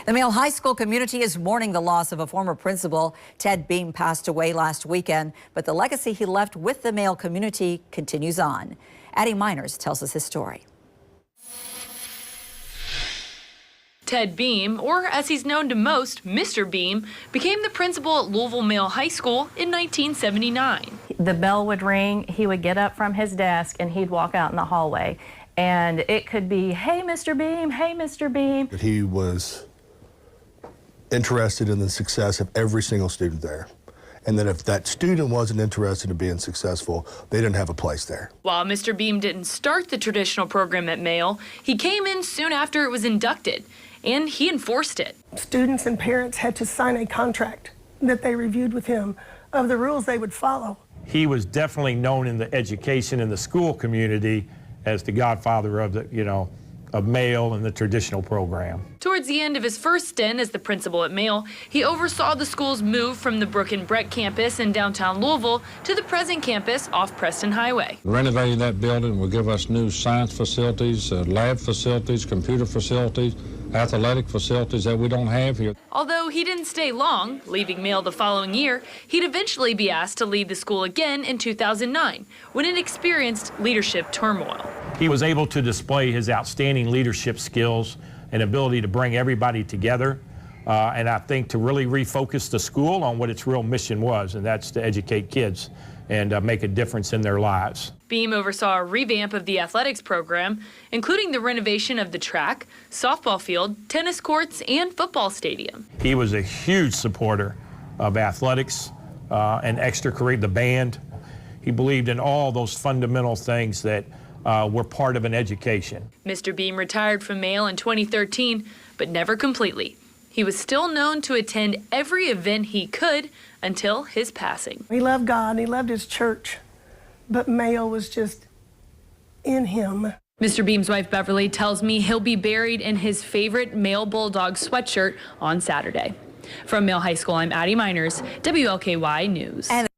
The Male high school community is mourning the loss of a former principal. Ted Beam passed away last weekend, but the legacy he left with the Male community continues on. Addie Miners tells us his story. Ted Beam, or as he's known to most, Mr. Beam, became the principal at Louisville Male High School in 1979. The bell would ring, he would get up from his desk, and he'd walk out in the hallway. And it could be, hey, Mr. Beam, hey, Mr. Beam. He was interested in the success of every single student there. And that if that student wasn't interested in being successful, they didn't have a place there. While Mr. Beam didn't start the traditional program at Male, he came in soon after it was inducted, and he enforced it. Students and parents had to sign a contract that they reviewed with him of the rules they would follow. He was definitely known in the education and the school community as the godfather of the, of Male and the traditional program. Towards the end of his first stint as the principal at Male, he oversaw the school's move from the Brook and Brett campus in downtown Louisville to the present campus off Preston Highway. Renovating that building will give us new science facilities, lab facilities, computer facilities, athletic facilities that we don't have here. Although he didn't stay long, leaving Male the following year, he'd eventually be asked to lead the school again in 2009, when it experienced leadership turmoil. He was able to display his outstanding leadership skills and ability to bring everybody together, and I think to really refocus the school on what its real mission was, and that's to educate kids and make a difference in their lives. Beam oversaw a revamp of the athletics program, including the renovation of the track, softball field, tennis courts, and football stadium. He was a huge supporter of athletics and extracurricular, the band. He believed in all those fundamental things that were part of an education. Mr. Beam retired from Male in 2013, but never completely. He was still known to attend every event he could until his passing. He loved God and he loved his church, but Male was just in him. Mr. Beam's wife, Beverly, tells me he'll be buried in his favorite Male Bulldog sweatshirt on Saturday. From Male High School, I'm Addie Miners, WLKY News.